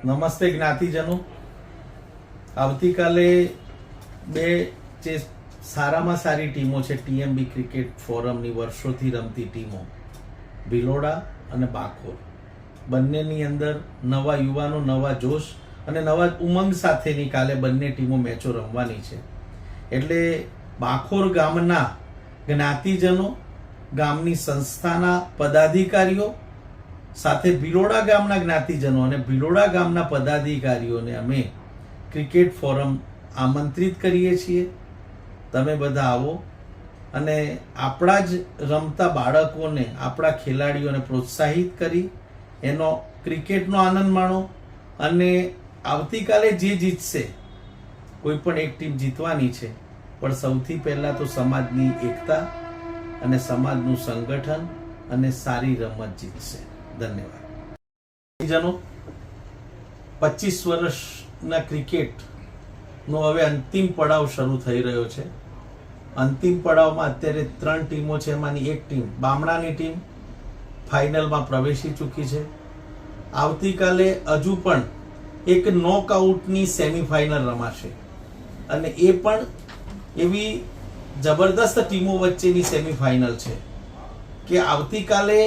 નમસ્તે જ્ઞાતિજનો. આવતીકાલે બે જે સારામાં સારી ટીમો છે ટીએમબી ક્રિકેટ ફોરમની વર્ષોથી રમતી ટીમો ભિલોડા અને બાખોર, બંનેની અંદર નવા યુવાનો, નવા જોશ અને નવા ઉમંગ સાથેની કાલે બંને ટીમો મેચો રમવાની છે. એટલે બાખોર ગામના જ્ઞાતિજનો, ગામની સંસ્થાના પદાધિકારીઓ સાથે ભિલોડા ગામના જ્ઞાતિજનો અને ભિલોડા ગામના પદાધિકારીઓને અમે ક્રિકેટ ફોરમ આમંત્રિત કરીએ છીએ. તમે બધા આવો અને આપણા જ રમતા બાળકોને, આપણા ખેલાડીઓને પ્રોત્સાહિત કરી એનો ક્રિકેટનો આનંદ માણો. અને આવતીકાલે જે જીતશે, કોઈ પણ એક ટીમ જીતવાની છે, પણ સૌથી પહેલા તો સમાજની એકતા અને સમાજનું સંગઠન અને સારી રમત જીતશે. ધન્યવાદ. 25 વર્ષના ક્રિકેટનો હવે અંતિમ પડાવ શરૂ થઈ રહ્યો છે. અંતિમ પડાવમાં અત્યારે 3 ટીમો છે, એમાંની એક ટીમ, બામણાની ટીમ, ફાઇનલમાં પ્રવેશી ચૂકી છે. આવતીકાલે હજુ પણ એક નોકઆઉટની સેમીફાઇનલ રમાશે અને એ પણ એવી જબરદસ્ત ટીમો વચ્ચેની સેમીફાઇનલ છે કે આવતીકાલે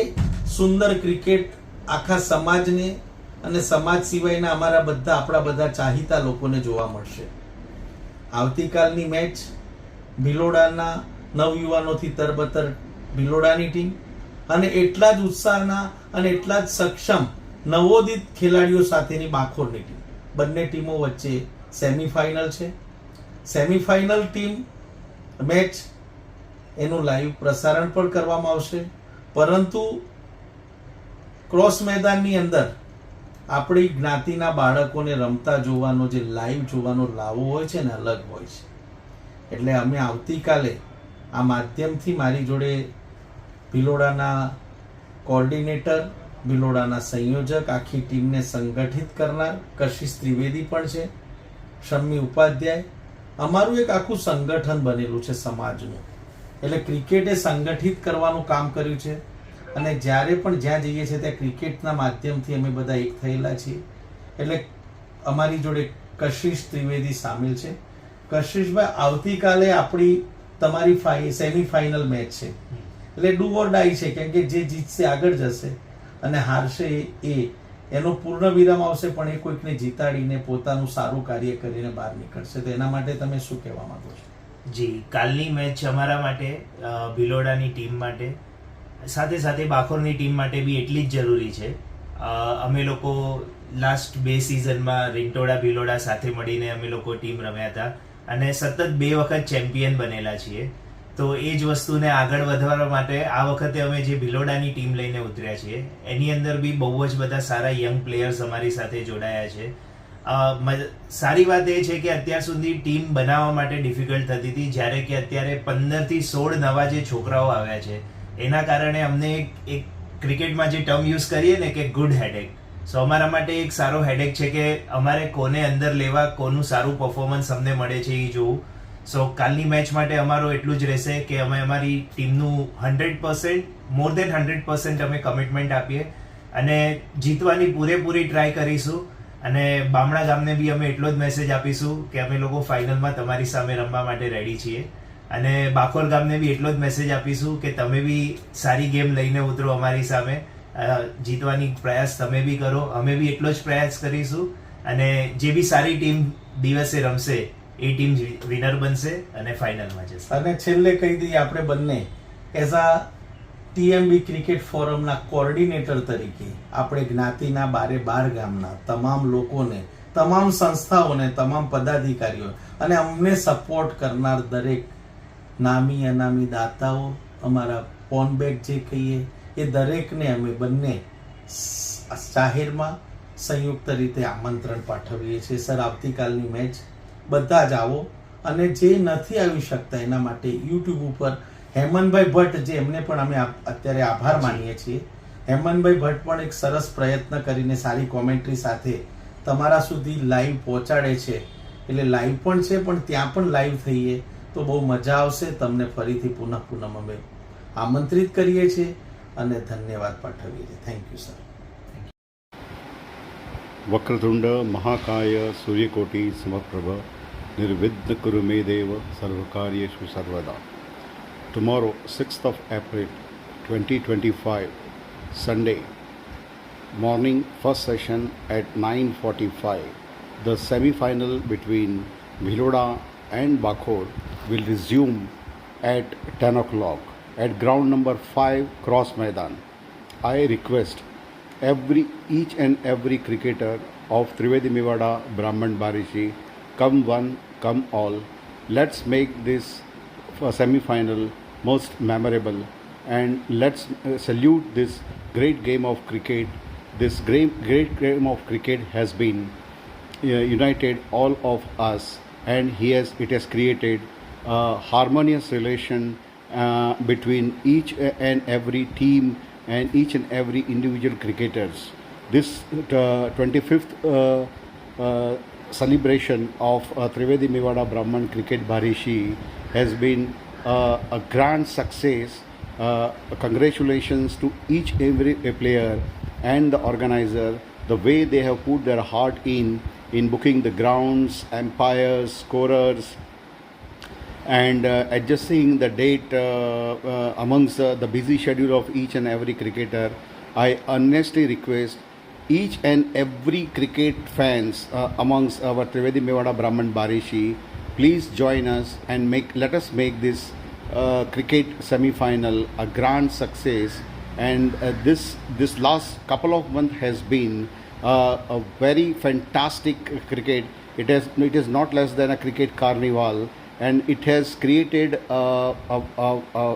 સુંદર ક્રિકેટ આખા સમાજને અને સમાજ સિવાયના આપણા બધા ચાહીતા લોકોને જોવા મળશે. આવતીકાલની મેચ ભિલોડાના નવયુવાનોથી તરબતર ભિલોડાની ટીમ અને એટલા જ ઉત્સાહના અને એટલા જ સક્ષમ નવોદિત ખેલાડીઓ સાથેની બાખોરની ટીમ, બંને ટીમો વચ્ચે સેમીફાઇનલ છે. સેમીફાઇનલ ટીમ મેચ એનું લાઈવ પ્રસારણ પણ કરવામાં આવશે, પરંતુ ક્રોસ મેદાનની અંદર આપણી જ્ઞાતિના બાળકોને રમતા જોવાનો, જે લાઈવ જોવાનો લાવો હોય છે ને, અલગ હોય છે. એટલે અમે આવતીકાલે આ માધ્યમથી મારી જોડે ભિલોડાના કોઓર્ડિનેટર, ભિલોડાના સંયોજક, આખી ટીમને સંગઠિત કરનાર કશિશ ત્રિવેદી પણ છે, શમ્મી ઉપાધ્યાય. અમારું એક આખું સંગઠન બનેલું છે સમાજનું. એટલે ક્રિકેટે સંગઠિત કરવાનું કામ કર્યું છે અને જ્યારે પણ જ્યાં જઈએ છીએ ત્યાં ક્રિકેટના માધ્યમથી અમે બધા એક થયેલા છીએ. એટલે અમારી જોડે કશિશ ત્રિવેદી સામેલ છે. કશિશભાઈ, આવતીકાલે તમારી સેમીફાઇનલ મેચ છે, એટલે ડુ ઓર ડાઈ છે, કેમ કે જે જીતશે આગળ જશે અને હારશે એનો પૂર્ણ વિરામ આવશે, પણ એ કોઈકને જીતાડીને પોતાનું સારું કાર્ય કરીને બહાર નીકળશે. તો એના માટે તમે શું કહેવા માંગો છો? જી, કાલની મેચ અમારા માટે, ભિલોડાની ટીમ માટે, સાથે સાથે બાખોરની ટીમ માટે બી એટલી જ જરૂરી છે. અમે લોકો લાસ્ટ 2 સિઝનમાં રિંટોડા ભિલોડા સાથે મળીને અમે લોકો ટીમ રમ્યા હતા અને સતત 2 વખત ચેમ્પિયન બનેલા છીએ. તો એ જ વસ્તુને આગળ વધારવા માટે આ વખતે અમે જે ભિલોડાની ટીમ લઈને ઉતર્યા છીએ, એની અંદર બી બહુ જ બધા સારા યંગ પ્લેયર્સ અમારી સાથે જોડાયા છે. સારી વાત એ છે કે અત્યાર સુધી ટીમ બનાવવા માટે ડિફિકલ્ટ થતી હતી, જ્યારે કે અત્યારે 15 થી 16 નવા જે છોકરાઓ આવ્યા છે, એના કારણે અમને એક ક્રિકેટમાં જે ટર્મ યુઝ કરીએ ને કે ગુડ હેડેક, સો અમારા માટે એક સારો હેડેક છે કે અમારે કોને અંદર લેવા, કોનું સારું પરફોર્મન્સ અમને મળે છે એ જોવું. સો કાલની મેચ માટે અમારો એટલું જ રહેશે કે અમે અમારી ટીમનું 100%, મોર દેન 100% અમે કમિટમેન્ટ આપીએ અને જીતવાની પૂરેપૂરી ટ્રાય કરીશું. અને બામણા ગામને બી અમે એટલો જ મેસેજ આપીશું કે અમે લોકો ફાઇનલમાં તમારી સામે રમવા માટે રેડી છીએ. અને બાખોર ગામને બી એટલો જ મેસેજ આપીશું કે તમે બી સારી ગેમ લઈને ઉતરો અમારી સામે, જીતવાની પ્રયાસ તમે બી કરો, અમે બી એટલો જ પ્રયાસ કરીશું. અને જે બી સારી ટીમ દિવસે રમશે એ ટીમ વિનર બનશે અને ફાઇનલમાં જશે. અને છેલ્લે કહી દઈએ, આપણે બંને એઝ આ ટીએમબી ક્રિકેટ ફોરમના કોઓર્ડિનેટર તરીકે આપણે જ્ઞાતિના 12 ગામના તમામ લોકોને, તમામ સંસ્થાઓને, તમામ પદાધિકારીઓ અને અમને સપોર્ટ કરનાર દરેક નામી અનામી દાતાઓ, અમારા પોનબેક જે કહીએ, એ દરેકને અમે બંને જાહેરમાં સંયુક્ત રીતે આમંત્રણ પાઠવીએ છીએ. સર, આવતીકાલની મેચ બધા જ આવો. અને જે નથી આવી શકતા એના માટે યુટ્યુબ ઉપર હેમનભાઈ ભટ્ટ, જે એમને પણ અમે અત્યારે આભાર માનીએ છીએ. હેમનભાઈ ભટ્ટ પણ એક સરસ પ્રયત્ન કરીને સારી કોમેન્ટ્રી સાથે તમારા સુધી લાઈવ પહોંચાડે છે. એટલે લાઈવ પણ છે, પણ ત્યાં પણ લાઈવ થઈએ તો બહુ મજા આવશે. તમને ફરીથી પુનઃ અમે આમંત્રિત કરીએ છીએ અને ધન્યવાદ પાઠવીએ છીએ. Thank you sir. वक्रतुंड महाकाय सूर्यकोटि समप्रभ निर्विघ्न कुरु मे देव सर्वकार्येषु सर्वदा. Tomorrow, 6th of April 2025, Sunday, morning first session at 9:45. The semi-final between Bhiloda and Bakhor will resume at 10 o'clock at ground number 5, Cross Maidan. I request each and every cricketer of Trivedi Mewada Brahman Barishi, come one, come all. Let's make this semi-final most memorable, and let's salute this great game of cricket. This great game of cricket has been united all of us, and it has created a harmonious relation between each and every team and each and every individual cricketers. This 25th celebration of Trivedi Mewada Brahman Cricket Barishi has been a grand success. Congratulations to each every player and the organizer, the way they have put their heart in booking the grounds, umpires, scorers, and adjusting the date amongst the busy schedule of each and every cricketer. I honestly request each and every cricket fans amongst our Trivedi Mewada Brahman Barishi, please join us and let us make this cricket semi-final a grand success. And this last couple of months has been a very fantastic cricket. It is not less than a cricket carnival, and it has created a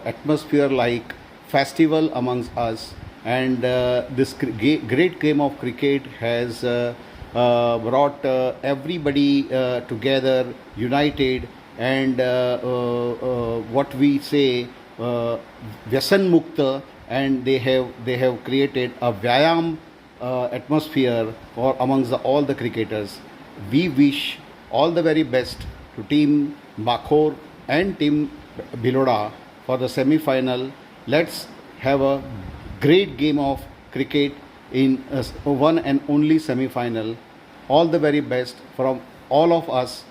atmosphere like festival amongst us. And this great game of cricket has brought everybody together, united, and what we say Vyasan Mukta, and they have created a Vyayam atmosphere for amongst all the cricketers. We wish all the very best to Team Bakhor and Team Bhiloda for the semi-final. Let's have a great game of cricket in one and only semi-final. All the very best from all of us,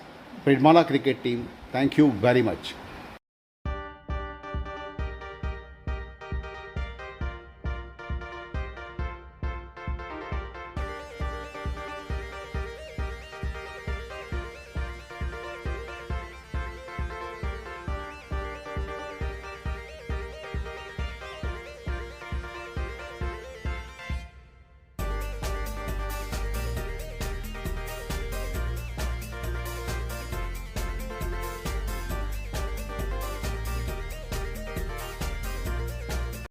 Pridmala cricket team. Thank you very much.